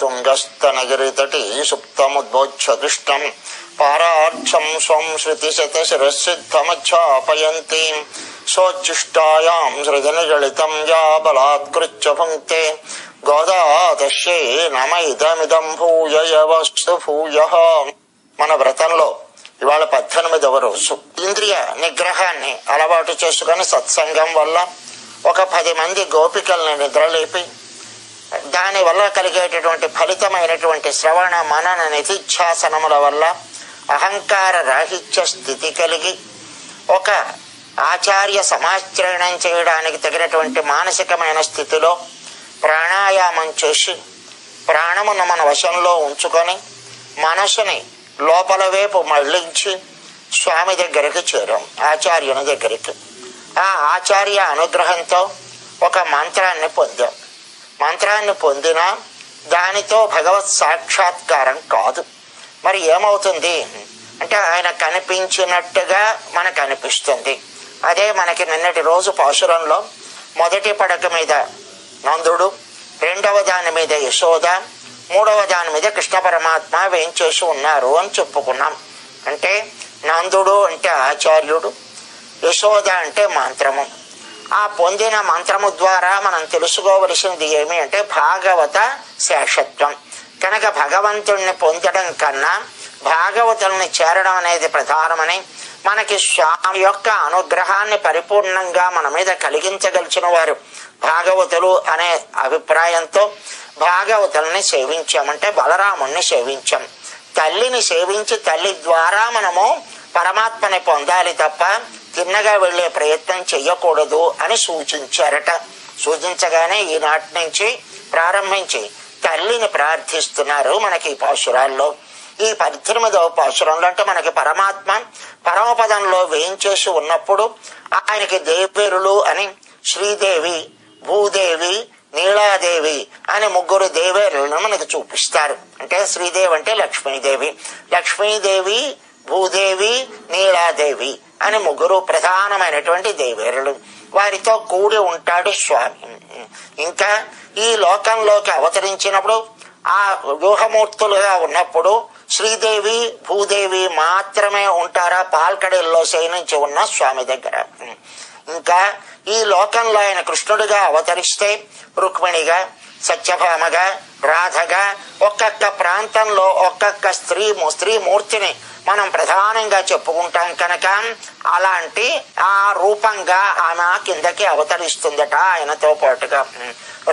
తుంగస్తనగిరితటి సుప్తముద్బోధ్య కృష్ణం పారార్చం స్వం శృతిశతశిరసిద్ధమధ్యాపయంతి సోచ్ఛిష్టాయాం సృజనిగళితం యా బలాత్కృత్య భుంక్తే గోదా తస్యై నమ ఇదమిదం భూయవస్తు భూయః. మన వ్రతంలో ఇవాళ 18వ రోజు. ఇంద్రియ నిగ్రహాన్ని అలవాటు చేసుకుని సత్సంగం వల్ల ఒక 10 మంది గోపికల్ని నిద్రలేపి దాని వల్ల కలిగేటటువంటి ఫలితమైనటువంటి శ్రవణ మనన నిధిధ్యాసనముల వల్ల అహంకార రాహిత్య స్థితి కలిగి ఒక ఆచార్య సమాశ్రయణం చేయడానికి తగినటువంటి మానసికమైన స్థితిలో ప్రాణాయామం చేసి ప్రాణమును మన వశంలో ఉంచుకొని మనసుని లోపల వైపు మళ్లించి స్వామి దగ్గరికి చేరాం, ఆచార్యుని దగ్గరికి. ఆ ఆచార్య అనుగ్రహంతో ఒక మంత్రాన్ని పొందాం. మంత్రాన్ని పొందినా దానితో భగవత్ సాక్షాత్కారం కాదు. మరి ఏమవుతుంది అంటే ఆయన కనిపించినట్టుగా మనకు అనిపిస్తుంది. అదే మనకి నిన్నటి రోజు పాశురంలో మొదటి పడక మీద నందుడు, రెండవ దాని మీద యశోద, మూడవ దాని మీద కృష్ణ పరమాత్మ వేంచేసి ఉన్నారు అని చెప్పుకున్నాం. అంటే నందుడు అంటే ఆచార్యుడు, యశోద అంటే మంత్రము. ఆ పొందిన మంత్రము ద్వారా మనం తెలుసుకోవలసినది ఏమి అంటే భాగవత శేషత్వం. కనుక భగవంతుణ్ణి పొందడం కన్నా భాగవతుల్ని చేరడం అనేది ప్రధానమని, మనకి స్వామి యొక్క అనుగ్రహాన్ని పరిపూర్ణంగా మన మీద కలిగించగలిచిన వారు భాగవతులు అనే అభిప్రాయంతో భాగవతుల్ని సేవించామంటే బలరాముణ్ణి సేవించాం. తల్లిని సేవించి తల్లి ద్వారా మనము పరమాత్మని పొందాలి తప్ప తిన్నగా వెళ్లే ప్రయత్నం చెయ్యకూడదు అని సూచించారట. సూచించగానే ఈనాటి నుంచి ప్రారంభించి తల్లిని ప్రార్థిస్తున్నారు మనకి ఈ పాశురాల్లో. ఈ 18వ పాశురంలో అంటే మనకి పరమాత్మ పరమపదంలో వేయించేసి ఉన్నప్పుడు ఆయనకి దేవేరులు అని శ్రీదేవి, భూదేవి, నీలాదేవి అని 3 దేవేరులను మనకు చూపిస్తారు. అంటే శ్రీదేవి అంటే లక్ష్మీదేవి, లక్ష్మీదేవి, భూదేవి, నీలాదేవి అని 3 ప్రధానమైనటువంటి దేవేరులు. వారితో కూడి ఉంటాడు స్వామి. ఇంకా ఈ లోకంలోకి అవతరించినప్పుడు ఆ వ్యూహమూర్తులుగా ఉన్నప్పుడు శ్రీదేవి, భూదేవి మాత్రమే ఉంటారా పాల్కడల్లో శయనించి ఉన్న స్వామి దగ్గర. ఇంకా ఈ లోకంలో ఆయన కృష్ణుడిగా అవతరిస్తే రుక్మిణిగా, సత్యభామగా, రాధగా ఒక్కొక్క ప్రాంతంలో ఒక్కొక్క స్త్రీమూర్తిని మనం ప్రధానంగా చెప్పుకుంటాం కనుక అలాంటి ఆ రూపంగా ఆమె కిందకి అవతరిస్తుందట ఆయనతో పాటుగా.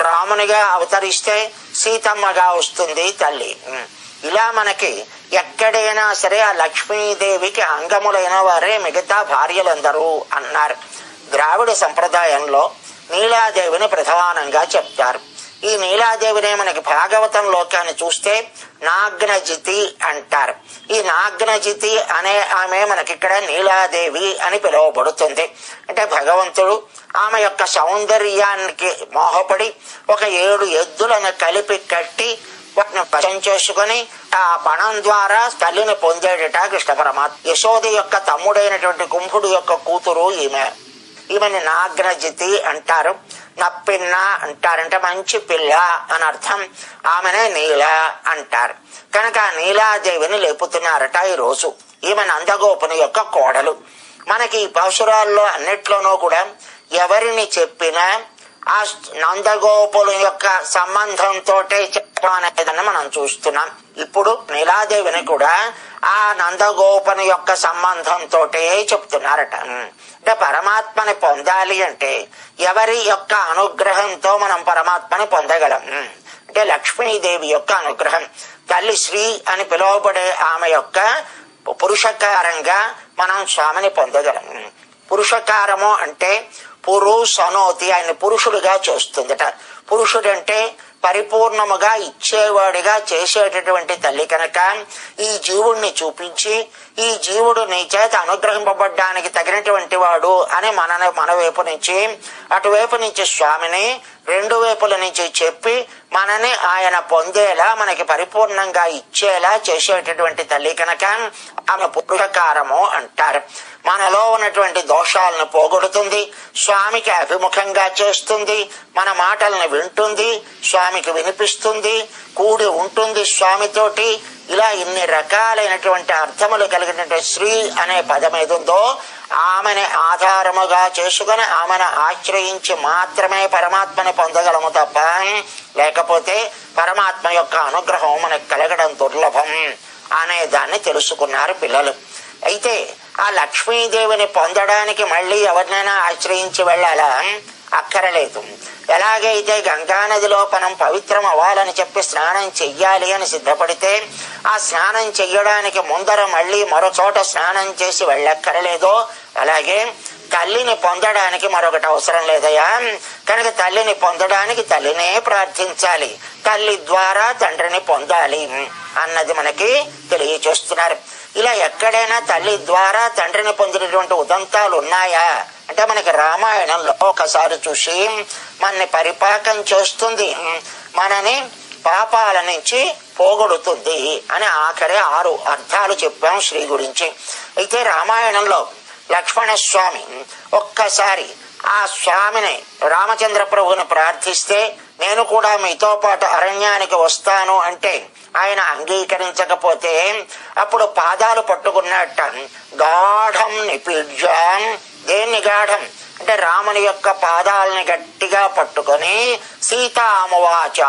రామునిగా అవతరిస్తే సీతమ్మగా వస్తుంది తల్లి. ఇలా మనకి ఎక్కడైనా సరే ఆ లక్ష్మీదేవికి అంగములైన వారే మిగతా భార్యలందరూ అన్నారు. ద్రావిడ సంప్రదాయంలో నీలాదేవిని ప్రధానంగా చెప్తారు. ఈ నీలాదేవినే మనకి భాగవతంలోకి అని చూస్తే నాగ్నజితి అంటారు. ఈ నాగ్నజితి అనే ఆమె మనకి ఇక్కడ నీలాదేవి అని పిలువబడుతుంది. అంటే భగవంతుడు ఆమె యొక్క సౌందర్యానికి మోహపడి ఒక 7 ఎద్దులను కలిపి కట్టి వాటిని వశం చేసుకుని ఆ పణం ద్వారా తల్లిని పొందేడట కృష్ణ పరమాత్మ. యశోద యొక్క తమ్ముడైనటువంటి కుంభుడు యొక్క కూతురు ఈమెని నాగ్నజితి అంటారు. నప్పిన్న అంటారంటే మంచి పిల్ల అని అర్థం. ఆమెనే నీల అంటారు. కనుక నీలాదేవిని లేపుతున్నారట ఈ రోజు. ఈమె నందగోపుని యొక్క కోడలు. మనకి ఈ పాశురాల్లో అన్నిట్లోనూ కూడా ఎవరిని చెప్పినా ఆ నందగోపుల యొక్క సంబంధంతో చెప్పడం అనేదాన్ని మనం చూస్తున్నాం. ఇప్పుడు నీలాదేవిని కూడా ఆ నందగోపుని యొక్క సంబంధంతో చెప్తున్నారట. అంటే పరమాత్మని పొందాలి అంటే ఎవరి యొక్క అనుగ్రహంతో మనం పరమాత్మని పొందగలం అంటే లక్ష్మీదేవి యొక్క అనుగ్రహం. తల్లి శ్రీ అని పిలువబడే ఆమె యొక్క పురుషకారంగా మనం స్వామిని పొందగలం. పురుషకారము అంటే పురుషనోతి, ఆయన పురుషుడిగా చూస్తుందట. పురుషుడంటే పరిపూర్ణముగా ఇచ్చేవాడిగా చేసేటటువంటి తల్లి కనుక ఈ జీవుడిని చూపించి ఈ జీవుడు నీ చేత అనుగ్రహింపబడ్డానికి తగినటువంటి వాడు అని మన వైపు నుంచి అటువైపు నుంచి స్వామిని రెండు వైపుల నుంచి చెప్పి మనని ఆయన పొందేలా మనకి పరిపూర్ణంగా ఇచ్చేలా చేసేటటువంటి తల్లి కనుక ఆమె పురుషకారము అంటారు. మనలో ఉన్నటువంటి దోషాలను పోగొడుతుంది, స్వామికి అభిముఖంగా చేస్తుంది, మన మాటలను వింటుంది, స్వామికి వినిపిస్తుంది, కూడి ఉంటుంది స్వామితోటి. ఇలా ఇన్ని రకాలైనటువంటి అర్థములు కలిగినటువంటి శ్రీ అనే పదం ఏదుందో ఆమెని ఆధారముగా చేసుకుని ఆమెను ఆశ్రయించి మాత్రమే పరమాత్మని పొందగలము తప్ప లేకపోతే పరమాత్మ యొక్క అనుగ్రహం మనకు కలగడం దుర్లభం అనే దాన్ని తెలుసుకున్నారు పిల్లలు. అయితే ఆ లక్ష్మీదేవిని పొందడానికి మళ్ళీ ఎవరినైనా ఆశ్రయించి వెళ్ళాలా? అక్కరలేదు. ఎలాగైతే గంగానదిలో మనం పవిత్రం అవ్వాలని చెప్పి స్నానం చెయ్యాలి అని సిద్ధపడితే ఆ స్నానం చెయ్యడానికి ముందర మళ్ళీ మరో చోట స్నానం చేసి వెళ్ళక్కరలేదో అలాగే తల్లిని పొందడానికి మరొకటి అవసరం లేదయా. కనుక తల్లిని పొందడానికి తల్లినే ప్రార్థించాలి, తల్లి ద్వారా తండ్రిని పొందాలి అన్నది మనకి తెలియచేస్తున్నారు. ఇలా ఎక్కడైనా తల్లి ద్వారా తండ్రిని పొందినటువంటి ఉదంతాలు ఉన్నాయా అంటే మనకి రామాయణంలో ఒకసారి చూసి మనని పరిపాకం చేస్తుంది, మనని పాపాల నుంచి పోగొడుతుంది అని ఆఖరి 6 అర్థాలు చెప్పాం శ్రీ గురించి. అయితే రామాయణంలో లక్ష్మణ స్వామి ఒక్కసారి ఆ స్వామిని రామచంద్ర ప్రభువుని ప్రార్థిస్తే నేను కూడా మీతో పాటు అరణ్యానికి వస్తాను అంటే ఆయన అంగీకరించకపోతే అప్పుడు పాదాలు పట్టుకున్నట్ట గాఢం నిపీడ్యాం. దేన్ని గాఢం అంటే రాముని యొక్క పాదాలని గట్టిగా పట్టుకొని సీతామువాచ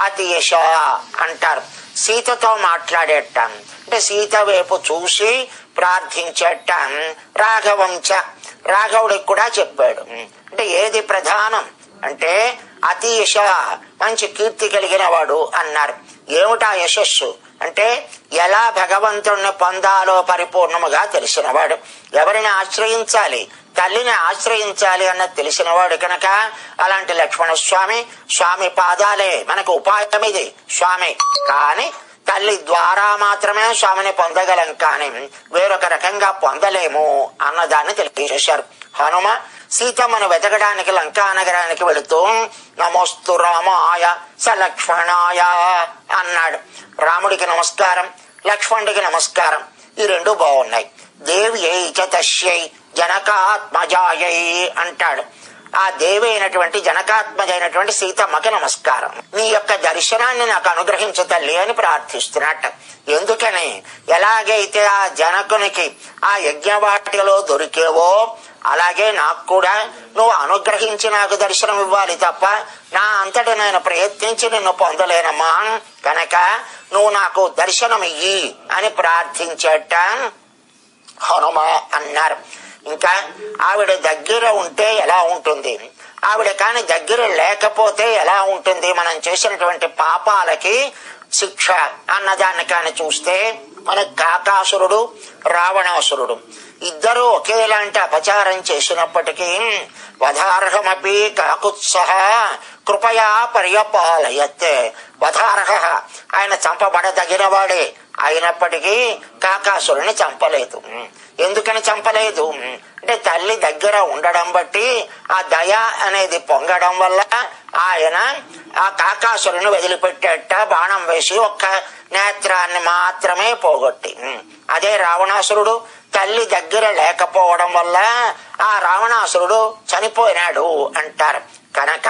అతియశ అంటారు. సీతతో మాట్లాడేట అంటే సీత వైపు చూసి ప్రార్థించేట. రాఘవంచ రాఘవుడికి కూడా చెప్పాడు. అంటే ఏది ప్రధానం అంటే అతియశ మంచి కీర్తి కలిగిన వాడు అన్నారు. ఏమిటా యశస్సు అంటే ఎలా భగవంతుణ్ణి పొందాలో పరిపూర్ణముగా తెలిసినవాడు, ఎవరిని ఆశ్రయించాలి, తల్లిని ఆశ్రయించాలి అన్నది తెలిసినవాడు కనుక అలాంటి లక్ష్మణ స్వామి పాదాలే మనకు ఉపాయం. ఇది స్వామి కానీ తల్లి ద్వారా మాత్రమే స్వామిని పొందగలం, కానీ వేరొక రకంగా పొందలేము అన్నదాన్ని తెలియజేశారు. హనుమ సీతమ్మను వెతకడానికి లంకా నగరానికి వెళుతూ నమోస్తు రామాయ స లక్ష్మణాయ అన్నాడు. రాముడికి నమస్కారం, లక్ష్మణుడికి నమస్కారం, ఈ రెండు బాగున్నాయి. దేవ్యై చ తస్యై జనకాత్మజాయై అంటాడు. ఆ దేవి అయినటువంటి జనకాత్మజ అయినటువంటి సీతమ్మకి నమస్కారం, నీ యొక్క దర్శనాన్ని నాకు అనుగ్రహించు తల్లి అని ప్రార్థిస్తున్నట్ట. ఎందుకని ఎలాగైతే ఆ జనకునికి ఆ యజ్ఞవాటిలో దొరికేవో అలాగే నాకు కూడా నువ్వు అనుగ్రహించి నాకు దర్శనం ఇవ్వాలి తప్ప నా అంతటి నేను ప్రయత్నించి నిన్ను పొందలేనమ్మా, కనుక నువ్వు నాకు దర్శనం ఇయ్యి అని ప్రార్థించేట హనుమ అన్నారు. ఇంకా ఆవిడ దగ్గర ఉంటే ఎలా ఉంటుంది, ఆవిడ కాని దగ్గర లేకపోతే ఎలా ఉంటుంది? మనం చేసినటువంటి పాపాలకి శిక్ష అన్నదాన్ని కాని చూస్తే మనకు కాకాసురుడు రావణాసురుడు ఇద్దరు ఒకేలాంటి అపచారం చేసినప్పటికీ వధార్హమపి కాకుత్సహ కృపయా పర్యపాలయత్. వధార్హ ఆయన చంపబడదగిన వాడే, అయినప్పటికీ కాకాసురుని చంపలేదు. ఎందుకని చంపలేదు అంటే తల్లి దగ్గర ఉండడం బట్టి ఆ దయ అనేది పొంగడం వల్ల ఆయన ఆ కాకాసురుని వదిలిపెట్టేట బాణం వేసి ఒక్క నేత్రాన్ని మాత్రమే పోగొట్టి. అదే రావణాసురుడు తల్లి దగ్గర లేకపోవడం వల్ల ఆ రావణాసురుడు చనిపోయినాడు అంటారు. కనుక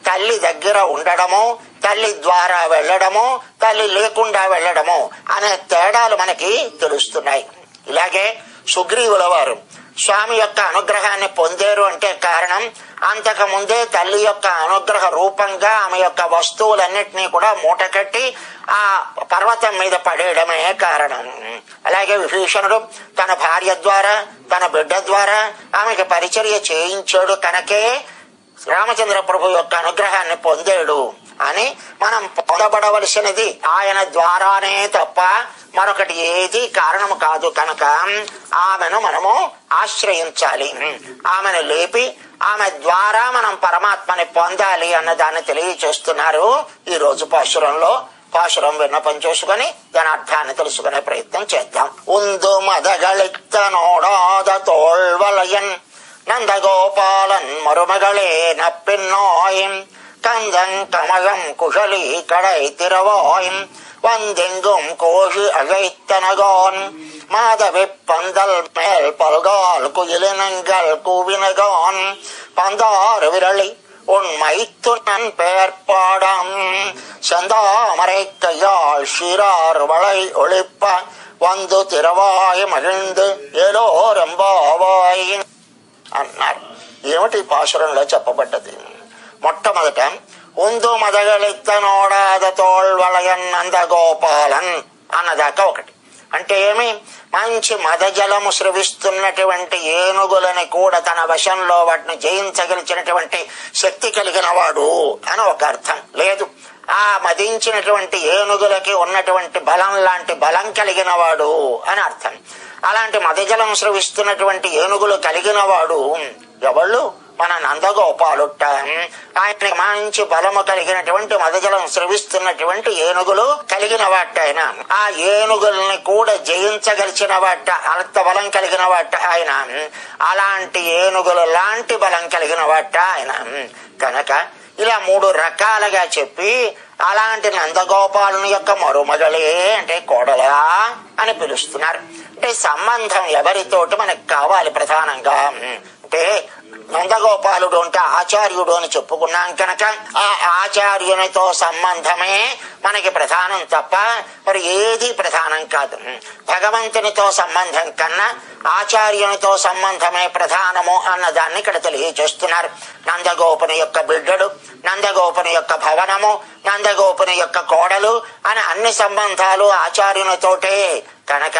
తల్లి దగ్గర ఉండడము, తల్లి ద్వారా వెళ్ళడము, తల్లి లేకుండా వెళ్ళడము అనే తేడాలు మనకి తెలుస్తున్నాయి. ఇలాగే సుగ్రీవుల వారు స్వామి యొక్క అనుగ్రహాన్ని పొందారు అంటే కారణం అంతకు ముందే తల్లి యొక్క అనుగ్రహ రూపంగా ఆమె యొక్క వస్తువులన్నిటినీ కూడా మూట కట్టి ఆ పర్వతం మీద పడేయడమే కారణం. అలాగే విభీషణుడు తన భార్య ద్వారా తన బిడ్డ ద్వారా ఆమెకి పరిచర్య చేయించాడు కనుకే రామచంద్ర ప్రభు యొక్క అనుగ్రహాన్ని పొందాడు అని మనం పొందబడవలసినది ఆయన ద్వారానే తప్ప మరొకటి ఏది కారణము కాదు. కనుక ఆమెను మనము ఆశ్రయించాలి, ఆమెను లేపి ఆమె ద్వారా మనం పరమాత్మని పొందాలి అన్నదాన్ని తెలియచేస్తున్నారు ఈ రోజు పాశురంలో. పాశురం విన్నపం చేసుకుని దాని అర్థాన్ని తెలుసుకునే ప్రయత్నం చేద్దాం. ఉందు మదగళిత్త నోడాద తోళ్వలయన్ நந்தகோபாலன் மருமகளே நப்பின்னோயும் கந்தன் கமகம் குழலி கடை திறவாயும் வந்தெங்கும் கோழி அழைத்தனகான் மாதவி பந்தல் மேல் பல்கால் குயிலினங்கள் கூவினகான் பந்தாறு விரளி உண்மை துணன் பெயர்பாடம் செந்தாமரை கையாள் ஷீரார் வளை ஒளிப்ப వందు తిరవాయి మహిందు ఏలో రంబావాయి అన్నారు. ఏమిటి పాశురంలో చెప్పబడ్డది? మొట్టమొదట ఉందు మదగలిత్త నోడాద తోళ్వళయన్ నందగోపాలన్ అన్నదాకా ఒకటి. అంటే ఏమి? మంచి మదజలము స్రవిస్తున్నటువంటి ఏనుగులని కూడా తన వశంలో వాటిని జయించగలిచినటువంటి శక్తి కలిగిన వాడు అని ఒక అర్థం. లేదు, ఆ మదించినటువంటి ఏనుగులకి ఉన్నటువంటి బలం లాంటి బలం కలిగిన వాడు అని అర్థం. అలాంటి మదజలం స్రవిస్తున్నటువంటి ఏనుగులు కలిగిన వాడు ఎవళ్ళు? మన నందగోపాలుట. ఆయనకి మంచి బలము కలిగినటువంటి మదజలం స్రవిస్తున్నటువంటి ఏనుగులు కలిగిన వాట ఆయన. ఆ ఏనుగుల్ని కూడా జయించగలిచిన వాట, అంత బలం కలిగిన వాట ఆయన. అలాంటి ఏనుగులు లాంటి బలం కలిగిన వాట ఆయన. కనుక ఇలా మూడు రకాలుగా చెప్పి అలాంటి నందగోపాలుని యొక్క మరుమగలే అంటే కోడలా అని పిలుస్తున్నారు. అంటే సంబంధం ఎవరితోటి మనకు కావాలి? ప్రధానంగా అంటే నందగోపాలుడు అంటే ఆచార్యుడు అని చెప్పుకున్నాం కనుక ఆ ఆచార్యునితో సంబంధమే మనకి ప్రధానం తప్ప మరి ఏది ప్రధానం కాదు. భగవంతునితో సంబంధం కన్నా ఆచార్యునితో సంబంధమే ప్రధానము అన్నదాన్ని ఇక్కడ తెలియజేస్తున్నారు. నందగోపుని యొక్క బిడ్డడు, నందగోపుని యొక్క భవనము, నందగోపుని యొక్క కోడలు అని అన్ని సంబంధాలు ఆచార్యునితోటే. కనుక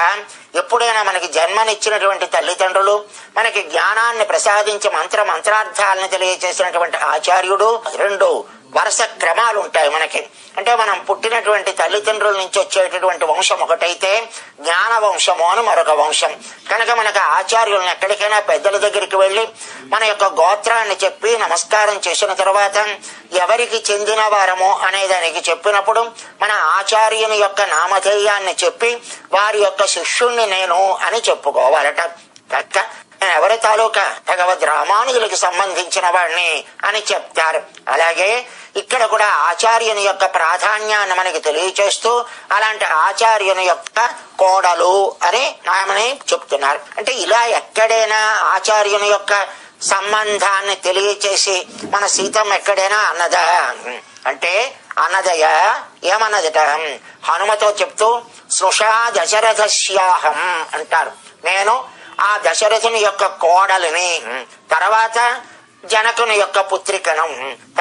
ఎప్పుడైనా మనకి జన్మనిచ్చినటువంటి తల్లిదండ్రులు, మనకి జ్ఞానాన్ని ప్రసాదించి మంత్రార్థాలను తెలియజేసినటువంటి ఆచార్యుడు, రెండు వరుస క్రమాలు ఉంటాయి మనకి. అంటే మనం పుట్టినటువంటి తల్లిదండ్రుల నుంచి వచ్చేటటువంటి వంశం ఒకటైతే జ్ఞాన వంశము అని మరొక వంశం. కనుక మనకు ఆచార్యులను ఎక్కడికైనా పెద్దల దగ్గరికి వెళ్లి మన యొక్క గోత్రాన్ని చెప్పి నమస్కారం చేసిన తర్వాత ఎవరికి చెందిన వారము అనే దానికి చెప్పినప్పుడు మన ఆచార్యుని యొక్క నామధేయాన్ని చెప్పి వారి యొక్క శిష్యుణ్ణి నేను అని చెప్పుకోవాలట. కనుక ఎవరి తాలూకా? భగవద్ రామానుజులకి సంబంధించిన వాడిని అని చెప్తారు. అలాగే ఇక్కడ కూడా ఆచార్యుని యొక్క ప్రాధాన్యాన్ని మనకి తెలియచేస్తూ అలాంటి ఆచార్యుని యొక్క కోడలు అని ఆమెని చెప్తున్నారు. అంటే ఇలా ఎక్కడైనా ఆచార్యుని యొక్క సంబంధాన్ని తెలియచేసి మన సీతమ్మ ఎక్కడైనా అన్నదా అంటే అన్నదయ. ఏమన్నదట? హనుమతో చెప్తూ స్నుషా దశరథస్యాహం అంటారు. నేను ఆ దశరథుని యొక్క కోడలిని, తర్వాత జనకుని యొక్క పుత్రికను,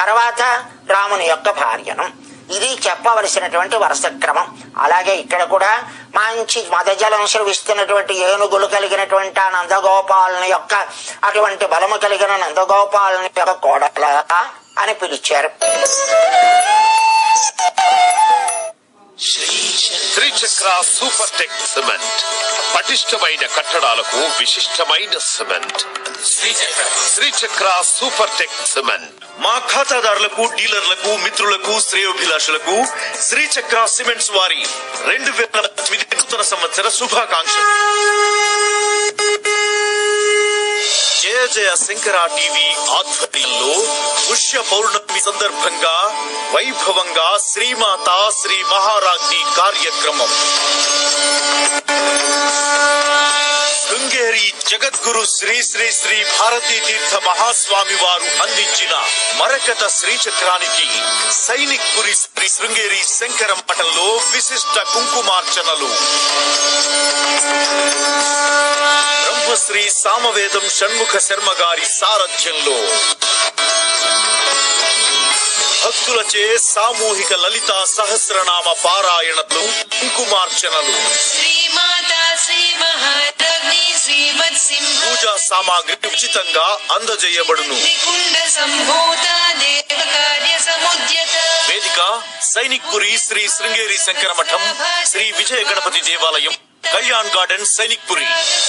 తర్వాత రాముని యొక్క భార్యను. ఇది చెప్పవలసినటువంటి వరుస క్రమం. అలాగే ఇక్కడ కూడా మంచి మదజలం స్రవిస్తున్నటువంటి ఏనుగులు కలిగినటువంటి ఆ నందగోపాలుని యొక్క అటువంటి బలము కలిగిన నందగోపాలుని యొక్క కోడల అని పిలిచారు. శ్రీచక్ర సూపర్ టెక్ సిమెంట్ పటిష్టమైన కట్టడాలకు విశిష్టమైన సిమెంట్. శ్రీచక్ర సూపర్ టెక్ సిమెంట్ మా ఖాతాదారులకు, డీలర్లకు, మిత్రులకు, శ్రేయోభిలాషులకు శ్రీచక్ర సిమెంట్స్ వారి 2018 నూతన సంవత్సర శుభాకాంక్షలు. జయ జయ శంకర టీవీ ఆధ్వర్యంలో పుష్య పౌర్ణమి సందర్భంగా వైభవంగా శ్రీమాత శ్రీ మహారాజ్ని కార్యక్రమం. శృంగేరి జగద్గురు శ్రీ శ్రీ శ్రీ భారతీ తీర్థ మహాస్వామి వారు అందించిన మరకత శ్రీచక్రానికి సైనిక్ పురి శ్రీ శృంగేరి శంకరం పటంలో విశిష్ట కుంకుమార్చనలు. బ్రహ్మశ్రీ సామవేదం షణ్ముఖ శర్మ గారి సారథ్యంలో భక్తులచే సామూహిక లలిత సహస్రనామ పారాయణలు, కుంకుమార్చనలు, పూజా సామాగ్రి ఉచితంగా అందజేయబడును. వేదిక సైనిక్ పురి శ్రీ శృంగేరి శంకర మఠం, శ్రీ విజయ గణపతి దేవాలయం, కళ్యాణ్ గార్డెన్, సైనిక్ పురి.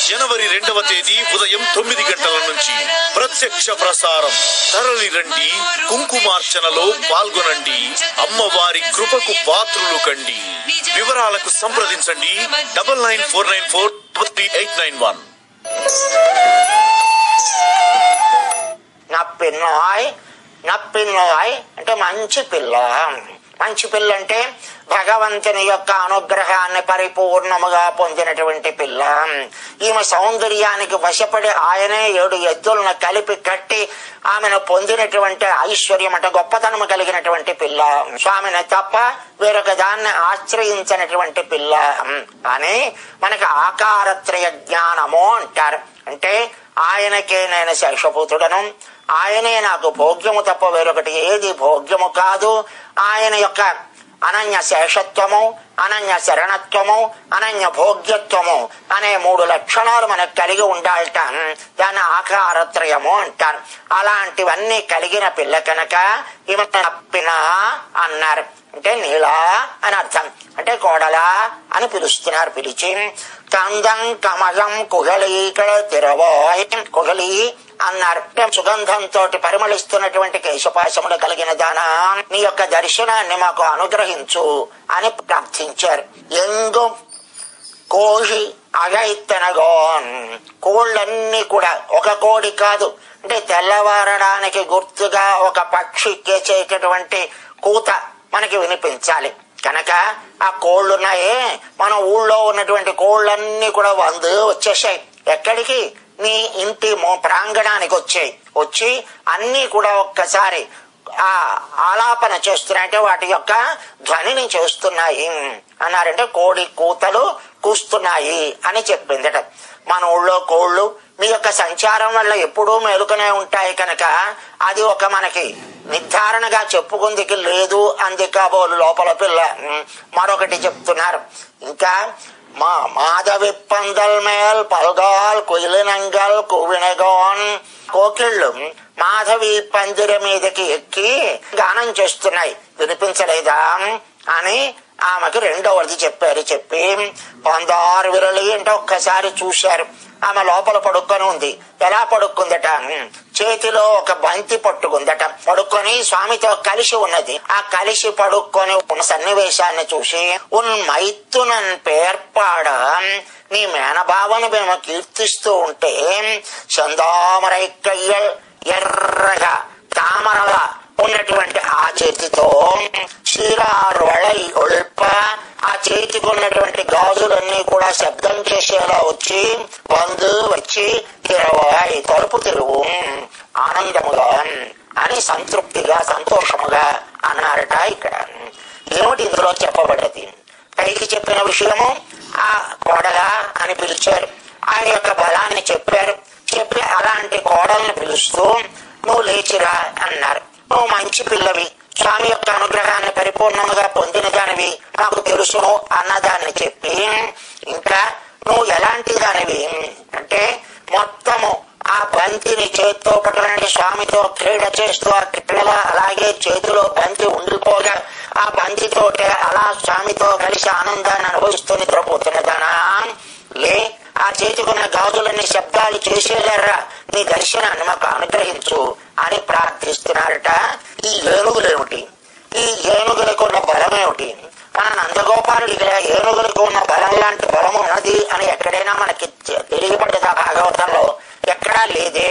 జనవరి 2వ తేదీ ఉదయం 9 గంటల నుంచి ప్రత్యక్ష ప్రసారం. తరలి రండి, కుంకుమార్చనలో పాల్గొనండి, అమ్మవారి కృపకు పాత్రులు కండి. వివరాలకు సంప్రదించండి 9949433891. నప్పిన్నోయ్. నప్పిన్నోయ్ అంటే మంచి పిల్ల. మంచి పిల్ల అంటే భగవంతుని యొక్క అనుగ్రహాన్ని పరిపూర్ణముగా పొందినటువంటి పిల్ల. ఈమె సౌందర్యానికి వశపడి ఆయనే 7 ఎద్దులను కలిపి కట్టి ఆమెను పొందినటువంటి ఐశ్వర్యం అంటే గొప్పతనము కలిగినటువంటి పిల్ల. స్వామిని తప్ప వేరొక దాన్ని ఆశ్రయించినటువంటి పిల్ల అని మనకి ఆకారత్రయ జ్ఞానము అంటారు. అంటే ఆయనకే నేను శేషభూతుడను, ఆయనే నాకు భోగ్యము తప్ప వేరొకటి ఏది భోగ్యము కాదు. ఆయన యొక్క అనన్య శేషత్వము, అనన్య శరణత్వము, అనన్య భోగ్యత్వము అనే 3 లక్షణాలు మనకు కలిగి ఉండాలట. దాన్ని ఆకారత్రయము అంటారు. అలాంటివన్నీ కలిగిన పిల్ల కనుక ఈమె నప్పిన అన్నారు. అంటే నీలా అని అర్థం. అంటే కోడలా అని పిలుస్తున్నారు. పిలిచి కందం కమలం కుగలీకడ తిరవోయ్ కుగలి అన్నారు. సుగంధంతో పరిమళిస్తున్నటువంటి కేశపాశములు కలిగిన దానా, నీ యొక్క దర్శనాన్ని మాకు అనుగ్రహించు అని ప్రార్థించారు. ఎంగు కోడి అగైత్తనగోన్, కోళ్ళన్నీ కూడా ఒక కోడి కాదు. అంటే తెల్లవారడానికి గుర్తుగా ఒక పక్షి చేసేటటువంటి కూత మనకి వినిపించాలి కనుక ఆ కోళ్ళున్నాయే, మన ఊళ్ళో ఉన్నటువంటి కోళ్ళన్నీ కూడా వచ్చేసాయి. ఎక్కడికి? నీ ఇంటి ప్రాంగణానికి వచ్చి అన్ని కూడా ఒక్కసారి ఆ ఆలాపన చేస్తున్నాయి. అంటే వాటి యొక్క ధ్వనిని చేస్తున్నాయి అన్నారంటే కోడి కూతలు కూస్తున్నాయి అని చెప్పిందట. మన ఊళ్ళో కోళ్ళు మీ యొక్క సంచారం వల్ల ఎప్పుడూ మేలుకనే ఉంటాయి కనుక అది ఒక మనకి నిర్ధారణగా చెప్పుకుందికి లేదు అంది కాబోలు లోపల పిల్ల. మరొకటి చెప్తున్నారు. ఇంకా మా మాధవి పందల్ మేల్ పల్గాల్ కుయిలినంగల్ కువినగోన్, కోకిళ్ళు మాధవి పందిర మీదకి ఎక్కి గానం చేస్తున్నాయి, వినిపించలేదా అని ఆమెకు రెండవది చెప్పారు. చెప్పి 16 విరలి అంటే ఒక్కసారి చూశారు. ఆమె లోపల పడుకొని ఉంది. ఎలా పడుకుందట? చేతిలో ఒక బంతి పట్టుకుందట. పడుకొని స్వామితో కలిసి ఉన్నది. ఆ కలిసి పడుకొని ఉన్న సన్నివేశాన్ని చూసి మైత్తునన్ పేర్పాడ, నీ మేనభావను మేము కీర్తిస్తూ ఉంటే చందామరై కయ్యల్ ఎర్రగా తామరలా ఉన్నటువంటి ఆ చేతితో క్షీరార్వళై ఒల్ప, ఆ చేతికి ఉన్నటువంటి గాజులన్నీ కూడా శబ్దం చేసేలా వచ్చి తిరవాయి తలుపు తిరుగు ఆనందముగా అని సంతృప్తిగా సంతోషముగా అన్నారట. ఇక్కడ ఏమిటి ఇందులో చెప్పబడ్డది? పైకి చెప్పిన విషయము ఆ కోడలా అని పిలిచారు. ఆయన యొక్క బలాన్ని చెప్పారు. చెప్పి అలాంటి కోడల్ని పిలుస్తూ నువ్వు లేచిరా అన్నారు. నువ్వు మంచి పిల్లవి, స్వామి యొక్క అనుగ్రహాన్ని పరిపూర్ణముగా పొందిన దానివి నాకు తెలుసును అన్నదాన్ని చెప్పి, ఇంకా నువ్వు ఎలాంటి దానివి అంటే మొత్తము ఆ బంతిని చేతితో పట్టుకుని స్వామితో క్రీడ చేస్తూ ఆ క్రీడలో అలాగే చేతిలో బంతి ఉండిపోగా ఆ బంతితో అలా స్వామితో కలిసి ఆనందాన్ని అనుభవిస్తూ నిద్రపోతున్నదానా, లే ఆ చేతికున్న గాజులన్నీ శబ్దాలు చేసేలేరా, నీ దర్శనాన్ని మాకు అనుగ్రహించు అని ప్రార్థిస్తున్నారట. ఈ ఏనుగులేమిటి? ఈ ఏనుగులకు ఉన్న బలమేమిటి? మన నందగోపాలుడికి ఏనుగులకు ఉన్న బలం లాంటి బలం ఉన్నది అని ఎక్కడైనా మనకి తెలియబడ్డదా? భాగవతంలో ఎక్కడా లేదే.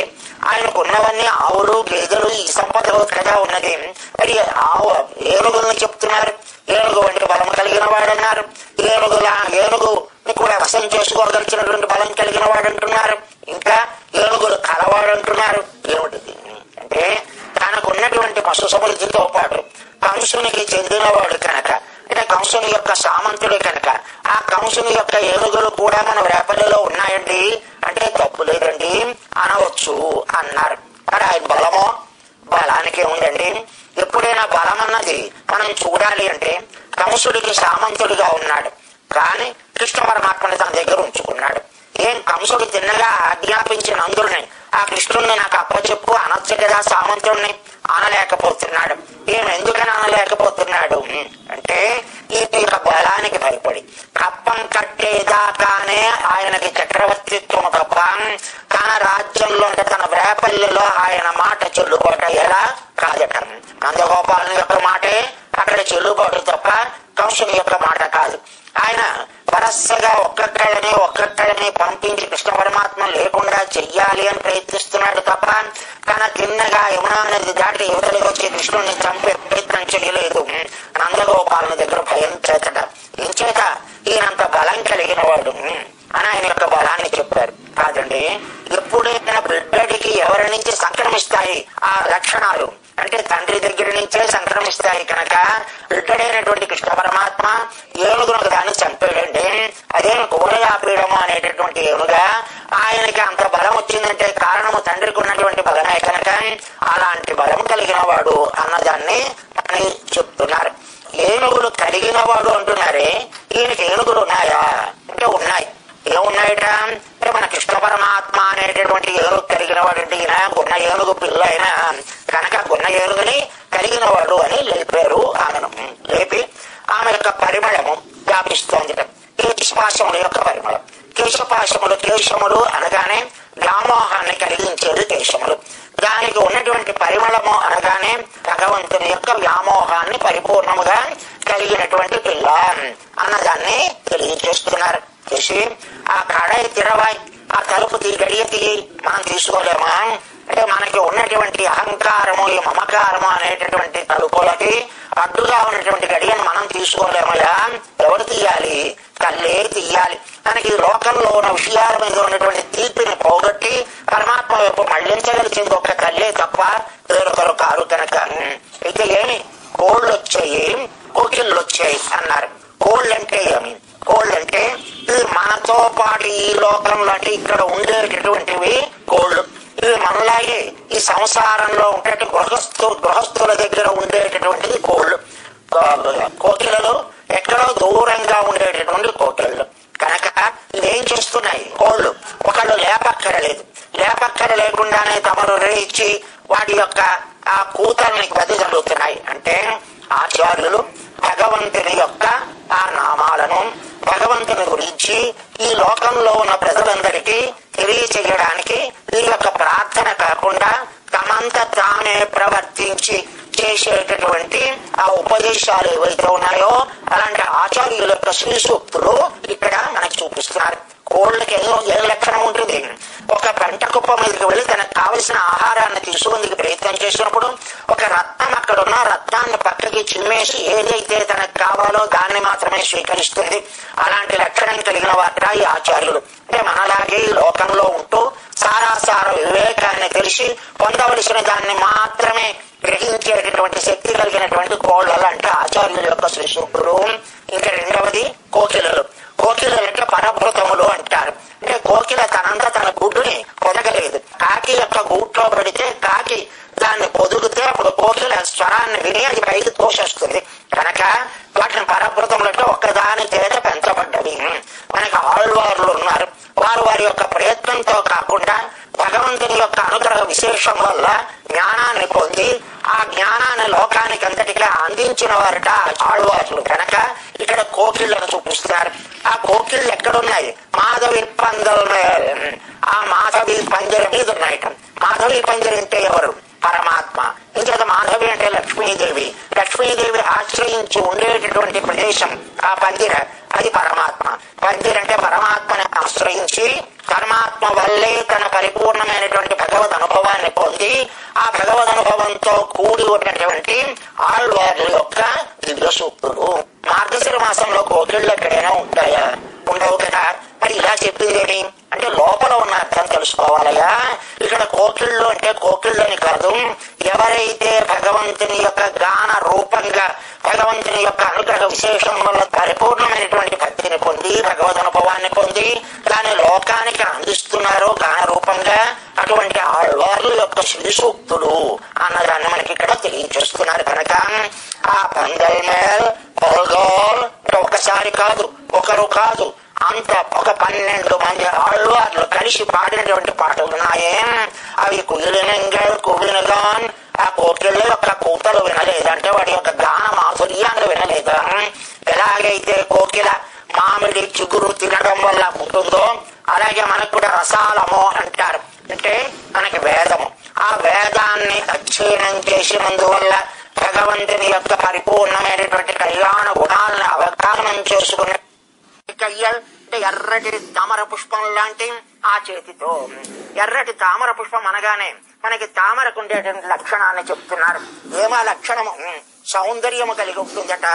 ఆయనకు ఉన్నవన్నీ ఆవులు గేదెలు ఈ సంపదలు కదా ఉన్నది. మరి ఏనుగులను చెప్తున్నారు. ఏనుగు వంటి బలం కలిగిన వాడన్నారు. ఏనుగు కూడా వశం చేసుకోగలిగినటువంటి బలం కలిగిన వాడు అంటున్నారు. ఇంకా ఏనుగులు కలవాడు అంటున్నారు. ఏమిటిది అంటే తనకు ఉన్నటువంటి పశు సమృద్ధితో పాటు కంసునికి చెందినవాడు కనుక, అంటే కంసుని యొక్క సామంతుడే కనుక ఆ కంసుని యొక్క ఏనుగులు కూడా మన రేపల్లిలో ఉన్నాయండి అంటే తప్పు లేదండి అనవచ్చు అన్నారు. మరి ఆయన బలమో? బలానికి ఉందండి. ఎప్పుడైనా బలం అన్నది మనం చూడాలి అంటే కంసుడికి సామంతుడిగా ఉన్నాడు, కానీ కృష్ణ పరమాత్మని తన దగ్గర ఉంచుకున్నాడు. ఏం కంసుడు తిన్నగా ఆజ్ఞాపించిన అందుని ఆ కృష్ణుడిని నాకు అప్పచెప్పు అనొచ్చు కదా, సామంతుడిని అనలేకపోతున్నాడు. ఎందుకని అనలేకపోతున్నాడు అంటే ఈ యొక్క బలానికి భయపడి కప్పం కట్టేదాకానే ఆయనకి చక్రవర్తిత్వం తప్ప తన రాజ్యంలో అంటే తన రేపల్లిలో ఆయన మాట చెల్లుబాటు ఎలా కాదట. నందగోపాలుని యొక్క మాటే అక్కడ చెల్లుబాటు తప్ప కంసుని యొక్క మాట కాదు. ఆయన వరసగా ఒక్కొక్కళ్ళని పంపించి కృష్ణ పరమాత్మ లేకుండా చెయ్యాలి అని ప్రయత్నిస్తున్నాడు తప్ప తన తిన్నగా యమునా నది దాటి యువతలకు వచ్చి కృష్ణుడిని చంపే ప్రయత్నం చేయలేదు. నందగోపాలను దగ్గర భయం చేతట. ఏం చేత ఈయనంత బలం కలిగిన వాడు అని ఆయన యొక్క బలాన్ని చెప్పారు. కాదండి, ఎప్పుడైనా బిడ్డడికి ఎవరి నుంచి సంక్రమిస్తాయి ఆ లక్షణాలు అంటే తండ్రి దగ్గర నుంచే సంక్రమిస్తాయి కనుక బిడ్డడైనటువంటి కృష్ణ పరమాత్మ ఏనుగును దాన్ని చంపాడండి. అదే కూరయాపీడము అనేటటువంటి ఏనుగా ఆయనకి అంత బలం వచ్చిందంటే కారణము తండ్రికి ఉన్నటువంటి బలమే కనుక అలాంటి బలం కలిగిన వాడు అన్నదాన్ని అని చెప్తున్నారు. ఏనుగులు కలిగిన వాడు అంటున్నారే, ఈయనకి ఏనుగులు ఉన్నాయా అంటే ఉన్నాయి. ఏమున్నాయట అంటే మన కృష్ణ పరమాత్మ అనేటటువంటి ఏనుగు కలిగిన వాడు అంటే ఈయన గున్న ఏనుగు పిల్ల అయినా కనుక గున్న ఏనుగుని కలిగిన వాడు అని లేపారు. ఆమెను లేపి ఆమె యొక్క పరిమళము వ్యాపిస్తోంది. కేశపాశముల యొక్క పరిమళం. కేశములు అనగానే వ్యామోహాన్ని కలిగించేది కేశములు. దానికి ఉన్నటువంటి పరిమళము అనగానే భగవంతుని యొక్క వ్యామోహాన్ని పరిపూర్ణముగా కలిగినటువంటి పిల్ల అన్నదాన్ని తెలియజేస్తున్నారు. చేసి ఆ కడాయి తిరవాయి, ఆ తలుపు గడియ తీయి మనం తీసుకోలేమా అంటే మనకి ఉన్నటువంటి అహంకారము ఈ మమకారము అనేటటువంటి తలుపులకి అడ్డుగా ఉన్నటువంటి గడియను మనం తీసుకోలేమయా. ఎవరు తీయాలి? తల్లే తీయాలి. మనకి ఈ లోకంలో ఉన్న విషయాల మీద ఉన్నటువంటి తీర్పుని పోగొట్టి పరమాత్మ వైపు మళ్లించగలిచింది ఒక తల్లే తప్ప వేరొకరు కారు కనుక. అయితే ఏమి కోళ్ళు వచ్చాయి, కోకిళ్ళు వచ్చాయి అన్నారు. కోళ్ళు అంటే ఏమి? కోళ్ళు అంటే మనతో పాటు ఈ లోకంలో అంటే ఇక్కడ ఉండేటటువంటివి కోళ్ళు. ఇవి మనలాగే ఈ సంసారంలో ఉండే గృహస్థుల దగ్గర ఉండేటటువంటిది కోళ్ళు. కోకిలలు ఎక్కడో దూరంగా ఉండేటటువంటి కోకిళ్ళు కనుక ఇవేం చేస్తున్నాయి? కోళ్ళు ఒకళ్ళు లేపక్కర లేకుండానే తమరు రేచి వాటి యొక్క ఆ కూతల్ని బదిజల్లుతున్నాయి. అంటే ఆచార్యులు భగవంతుని యొక్క ఆ నామాలను భగవంతుని గురించి ఈ లోకంలో ఉన్న ప్రజలందరికీ తెలియచేయడానికి ఈ యొక్క ప్రార్థన కాకుండా తమంత తానే ప్రవర్తించి చేసేటటువంటి ఆ ఉపదేశాలు ఏవైతే ఉన్నాయో అలాంటి ఆచార్యుల యొక్క శ్రీ సూక్తులు ఇక్కడ మనకి చూపిస్తున్నారు. కోళ్ళకి ఏ లక్షణం ఉంటుంది? ఒక పంట కుప్ప మీదకి వెళ్ళి తనకు కావలసిన ఆహారాన్ని తీసుకుందుకు ప్రయత్నం చేసినప్పుడు ఒక రత్నం అక్కడ ఉన్న రత్నాన్ని పక్కకి చిమ్మేసి ఏదైతే తనకు కావాలో దాన్ని మాత్రమే స్వీకరిస్తుంది. అలాంటి లక్షణం కలిగిన వాట ఈ ఆచార్యులు. అంటే మనలాగే ఈ లోకంలో ఉంటూ సారాసార వివేకాన్ని తెలిసి పొందవలసిన దాన్ని మాత్రమే గ్రహించేటటువంటి శక్తి కలిగినటువంటి కోళ్ళలు అంటే ఆచార్యుల యొక్క శ్రీ సూక్తులు. ఇంకా రెండవది కోకిలలు. కోకిలలు అంటే పరభృతములు అంటారు. అంటే కోకిల తనంతా తన గుడ్డుని పొదగలేదు. కాకి యొక్క గూట్లో పడితే కాకి దాన్ని పొదుగుతే అప్పుడు కోకిల స్వరాన్ని విని అది పైకి తోసేస్తుంది కనుక వాటిని పరభృతములు అంటే ఒక్కదాని చేత పెంచబడ్డవి. మనకి ఆళ్వార్లు ఉన్నారు. వారి యొక్క ప్రయత్నంతో కాకుండా భగవంతుని యొక్క అనుగ్రహ విశేషం వల్ల జ్ఞానాన్ని పొంది ఆ జ్ఞానాన్ని లోకానికి అంతటిగా అందించిన వారట ఆళ్వార్లు కనుక ఇక్కడ కోకిళ్లను చూపిస్తున్నారు. ఆ కోకిళ్ళు ఎక్కడున్నాయి? మాధవి పందల ఆ మాధవి పంజర మీద ఉన్నాయట. మాధవి పంజర అంటే ఎవరు? పరమాత్మ. ఇంకేత మాధవి అంటే లక్ష్మీదేవి. లక్ష్మీదేవి ఆశ్రయించి ఉండేటటువంటి ప్రదేశం ఆ పందిర, అది పరమాత్మ. పందిర అంటే పరమాత్మని ఆశ్రయించి పరమాత్మ వల్లే తన పరిపూర్ణమైనటువంటి భగవద్ అనుభవాన్ని పొంది ఆ భగవద్ అనుభవంతో కూడి ఉన్నటువంటి ఆళ్వార్ల యొక్క దివ్య సూక్తులు. మార్గశిర మాసంలో కోకిళ్ళు ఎక్కడైనా ఉంటాయా? ఉండవు కదా. మరి ఇలా చెప్పిందేమి అంటే లోపల ఉన్న అర్థం తెలుసుకోవాలయా. ఇక్కడ కోకిళ్ళు అంటే కోకిళ్ళని కాదు, ఎవరైతే భగవంతుని యొక్క గాన రూపంగా భగవంతుని యొక్క అనుగ్రహ విశేషం వల్ల పరిపూర్ణమైనటువంటి భక్తిని పొంది భగవద్ అనుభవాన్ని పొంది దాని లోకానికి అందిస్తున్నారో గాన రూపంగా అటువంటి ఆళ్వార్ల యొక్క శ్రీ సూక్తులు అన్నదాన్ని మనకి ఇక్కడ తెలియజేస్తున్నారు. కనుక ఆ పందల్ మేల్ ఒకసారి కాదు, ఒకరు కాదు, అంత ఒక 12 మంది ఆళ్వార్లు కలిసి పాడినటువంటి పాటలు ఉన్నాయే. అవి కువినగాన్ ఆ కోకిళ్ళ యొక్క కూతలు వినలేదంటే వాడి యొక్క గాన మాధుర్యాన్ని వినలేదా? ఎలాగైతే కోకిల మామిడి చిగురు తినడం వల్ల ఉంటుందో అలాగే మనకు కూడా రసాలము అంటారు. అంటే మనకి వేదము, ఆ వేదాన్ని అధ్యయనం చేసినందువల్ల భగవంతుని యొక్క పరిపూర్ణమైనటువంటి కళ్యాణ గుణాలను ఆసనం చేసుకున్న కయ్యల్ అంటే ఎర్రటి తామర పుష్పం లాంటి ఆ చేతితో. ఎర్రటి తామర పుష్పం అనగానే మనకి తామరకు ఉండేటువంటి లక్షణాన్ని చెప్తున్నారు. ఏమా లక్షణము? సౌందర్యము కలిగి ఉంటుందట,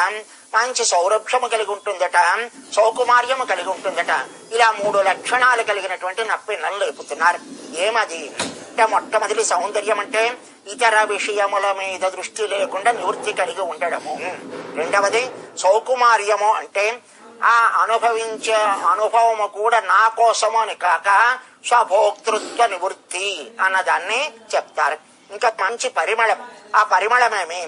మంచి సౌరభ్యము కలిగి ఉంటుందట, సౌకుమార్యము కలిగి ఉంటుందట. ఇలా 3 లక్షణాలు కలిగినటువంటి నప్పిన్నలు లేపుతున్నారు. ఏమది అంటే మొట్టమొదటి సౌందర్యం అంటే ఇతర విషయముల మీద దృష్టి లేకుండా నివృత్తి కలిగి ఉండడము. రెండవది సౌకుమార్యము అంటే ఆ అనుభవించే అనుభవము కూడా నా కోసము అని కాక స్వభోక్తృత్వ నివృత్తి అన్నదాన్ని చెప్తారు. ఇంకా మంచి పరిమళం. ఆ పరిమళమేమి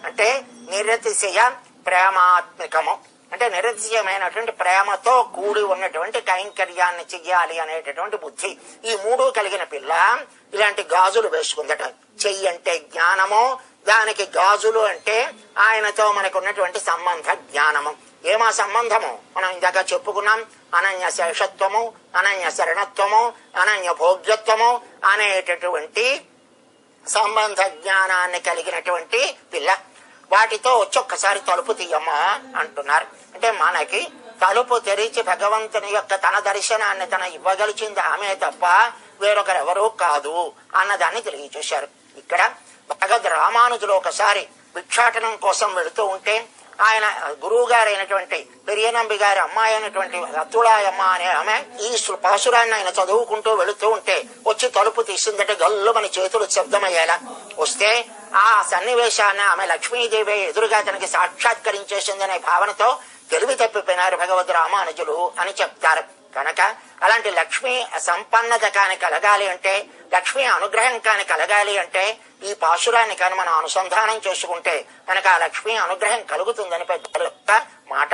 అంటే నిరతిశయ ప్రేమాత్మికము. అంటే నిరతిశయమైనటువంటి ప్రేమతో కూడి ఉన్నటువంటి కైంకర్యాన్ని చెయ్యాలి అనేటటువంటి బుద్ధి. ఈ 3 కలిగిన పిల్ల ఇలాంటి గాజులు వేసుకుందట. చెయ్యి అంటే జ్ఞానము, దానికి గాజులు అంటే ఆయనతో మనకు ఉన్నటువంటి సంబంధ జ్ఞానము. ఏమా సంబంధము? మనం ఇందాక చెప్పుకున్నాం. అనన్య శేషత్వము, అనన్య శరణత్వము, అనన్య భోగ్యత్వము అనేటటువంటి సంబంధ జ్ఞానాన్ని కలిగినటువంటి పిల్ల. వాటితో వచ్చి ఒక్కసారి తలుపు తీయమ్మా అంటున్నారు. అంటే మనకి తలుపు తెరిచి భగవంతుని యొక్క తన దర్శనాన్ని తన ఇవ్వగలిచింది ఆమె తప్ప వేరొకరెవరూ కాదు అన్నదాన్ని తెలియచేశారు. ఇక్కడ భగవద్ రామానుజులు ఒకసారి భిక్షాటనం కోసం వెళుతూ ఉంటే ఆయన గురువు గారైనటువంటి పెరియనంబి గారి అమ్మాయి అయినటువంటి అతుళాయమ్మ అనే ఆమె ఈ పాసురాన్ని ఆయన చదువుకుంటూ వెళుతూ ఉంటే వచ్చి తలుపు తీసిందంటే గల్లు మన చేతులు శబ్దమయ్యేలా వస్తే ఆ సన్నివేశాన్ని ఆమె లక్ష్మీదేవి ఎదురుగా తనకి సాక్షాత్కరించేసిందనే భావనతో తెలివి తప్పిపోయినారు భగవద్ రామానుజులు అని చెప్తారు. కనుక అలాంటి లక్ష్మీ సంపన్నత కాని కలగాలి అంటే, లక్ష్మీ అనుగ్రహం కాని కలగాలి అంటే ఈ పాశురాన్ని కాని మనం అనుసంధానం చేసుకుంటే మనకు ఆ లక్ష్మీ అనుగ్రహం కలుగుతుందని పెద్దల యొక్క మాట.